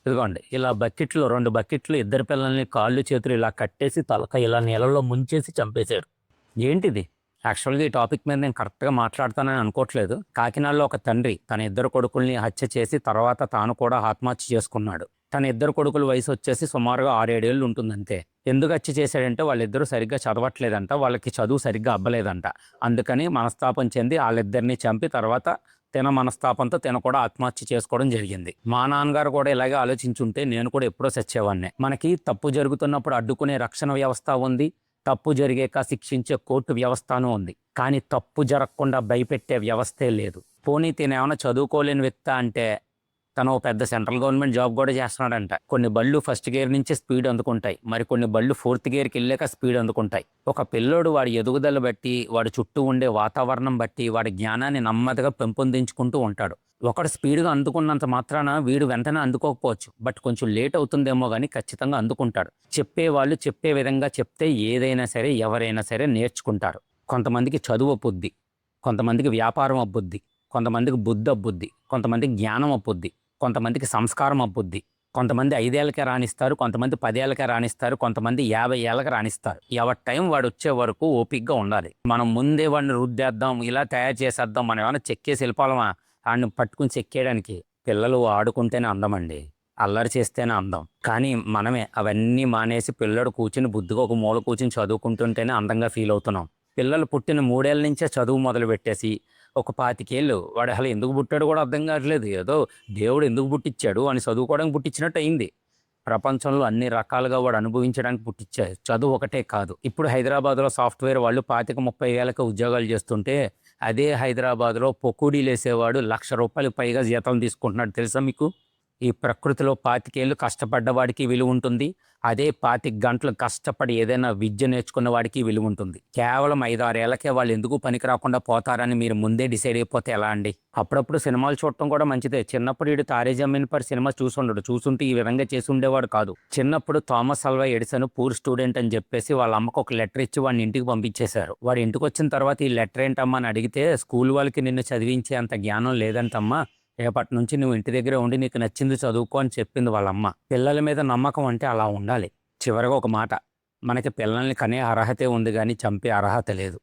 ఇదిగోండి ఇలా బకెట్లు 2 బకెట్లు ఇద్దరు పిల్లల్ని కాళ్ళు చేతులు ఇలా కట్టేసి తలకాయ ఇలా నీళ్ళలో ముంచేసి చంపేశాడు. ఏంటిది? యాక్చువల్‌గా ఈ టాపిక్ మీద నేను కరెక్ట్‌గా మాట్లాడతానని అనుకోవట్లేదు. కాకినాడలో ఒక తండ్రి తన ఇద్దరు కొడుకుల్ని హత్య చేసి తర్వాత తాను కూడా ఆత్మహత్య చేసుకున్నాడు. తన ఇద్దరు కొడుకుల వయసు వచ్చేసి సుమారుగా 6, 7 ఏళ్ళు ఉంటుందంతే. ఎందుకు హత్య చేశాడంటే వాళ్ళిద్దరూ సరిగ్గా చదవట్లేదంట. వాళ్ళకి చదువు సరిగ్గా అబ్బలేదంట. అందుకని మనస్తాపం చెంది ఆళ్ళిద్దరిని చంపి తర్వాత తిన మనస్తాపంతో తిన కూడా ఆత్మహత్య చేసుకోవడం జరిగింది. మా నాన్నగారు కూడా ఇలాగే ఆలోచించుంటే నేను కూడా ఎప్పుడో చచ్చేవాడినే. మనకి తప్పు జరుగుతున్నప్పుడు అడ్డుకునే రక్షణ వ్యవస్థ ఉంది. తప్పు జరిగాక శిక్షించే కోర్టు వ్యవస్థను ఉంది. కానీ తప్పు జరగకుండా భయపెట్టే వ్యవస్థే లేదు. పోనీ తినేమన్నా చదువుకోలేని వ్యక్తి అంటే తను పెద్ద సెంట్రల్ గవర్నమెంట్ జాబ్ కూడా చేస్తున్నాడంట. కొన్ని బళ్ళు ఫస్ట్ గేర్ నుంచే స్పీడ్ అందుకుంటాయి. మరి కొన్ని బళ్ళు ఫోర్త్ గేర్కి వెళ్ళాక స్పీడ్ అందుకుంటాయి. ఒక పిల్లోడు వాడి ఎదుగుదల బట్టి, వాడి చుట్టూ ఉండే వాతావరణం బట్టి, వాడి జ్ఞానాన్ని నెమ్మదిగా పెంపొందించుకుంటూ ఉంటాడు. ఒకడు స్పీడ్గా అందుకున్నంత మాత్రాన వీడు వెంటనే అందుకోకపోవచ్చు. బట్ కొంచెం లేట్ అవుతుందేమో కానీ ఖచ్చితంగా అందుకుంటాడు. చెప్పేవాళ్ళు చెప్పే విధంగా చెప్తే ఏదైనా సరే ఎవరైనా సరే నేర్చుకుంటారు. కొంతమందికి చదువు అబ్బుద్ది, కొంతమందికి వ్యాపారం అబ్బుద్ది, కొంతమందికి బుద్ధి అబ్బుద్ది, కొంతమందికి జ్ఞానం అబ్బుద్ది, కొంతమందికి సంస్కారం అబ్బుద్ది. కొంతమంది 5 ఏళ్ళకే రాణిస్తారు, కొంతమంది 10 ఏళ్ళకే రాణిస్తారు, కొంతమంది 50 ఏళ్ళకి రాణిస్తారు. ఎవరి టైం వాడు వచ్చే వరకు ఓపికగా ఉండాలి. మనం ముందే వాడిని రుద్దేద్దాం, ఇలా తయారు చేసేద్దాం, మనం ఏమైనా చెక్కేసి వెళ్ళిపోవాలమా వాడిని పట్టుకుని చెక్కేయడానికి? పిల్లలు ఆడుకుంటేనే అందమండి, అల్లరి చేస్తేనే అందం. కానీ మనమే అవన్నీ మానేసి పిల్లడు కూర్చుని బుద్ధిగా ఒక మూల కూర్చుని చదువుకుంటుంటేనే అందంగా ఫీల్ అవుతున్నాం. పిల్లలు పుట్టిన 3 ఏళ్ళ నుంచే చదువు మొదలు పెట్టేసి ఒక 25 ఏళ్ళు వాడు అసలు ఎందుకు పుట్టాడు కూడా అర్థం కావట్లేదు. ఏదో దేవుడు ఎందుకు పుట్టించాడు అని చదువుకోవడానికి పుట్టించినట్టు అయింది. ప్రపంచంలో అన్ని రకాలుగా వాడు అనుభవించడానికి పుట్టించారు. చదువు ఒకటే కాదు. ఇప్పుడు హైదరాబాద్లో సాఫ్ట్వేర్ వాళ్ళు 25-30 ఏళ్ళకి ఉద్యోగాలు చేస్తుంటే అదే హైదరాబాద్లో పొకుడీలు వేసేవాడు ₹1,00,000 పైగా జీతం తీసుకుంటున్నాడు. తెలుసా మీకు? ఈ ప్రకృతిలో 25 ఏళ్ళు కష్టపడ్డవాడికి విలువ ఉంటుంది. అదే 25 గంటలు కష్టపడి ఏదైనా విద్య నేర్చుకున్న వాడికి విలువ ఉంటుంది. కేవలం 5-6 ఏళ్లకే వాళ్ళు ఎందుకు పనికి రాకుండా పోతారని మీరు ముందే డిసైడ్ అయిపోతే ఎలా అండి? అప్పుడప్పుడు సినిమాలు చూడటం కూడా మంచిదే. చిన్నప్పుడు వీడు తారే జమీన్ పర్ సినిమా చూసుండడు. చూసుంటే ఈ విధంగా చేసి ఉండేవాడు కాదు. చిన్నప్పుడు Thomas Alva Edison poor student అని చెప్పేసి వాళ్ళ అమ్మకు ఒక లెటర్ ఇచ్చి వాడిని ఇంటికి పంపించేశారు. వాడు ఇంటికి వచ్చిన తర్వాత ఈ లెటర్ ఏంటమ్మా అని అడిగితే స్కూల్ వాళ్ళకి నిన్ను చదివించే అంత జ్ఞానం లేదంటమ్మా, రేపటి నుంచి నువ్వు ఇంటి దగ్గరే ఉండి నీకు నచ్చింది చదువుకో అని చెప్పింది వాళ్ళమ్మ. పిల్లల మీద నమ్మకం అంటే అలా ఉండాలి. చివరగా ఒక మాట, మనకి పిల్లల్ని కనే అర్హతే ఉంది కానీ చంపే అర్హత లేదు.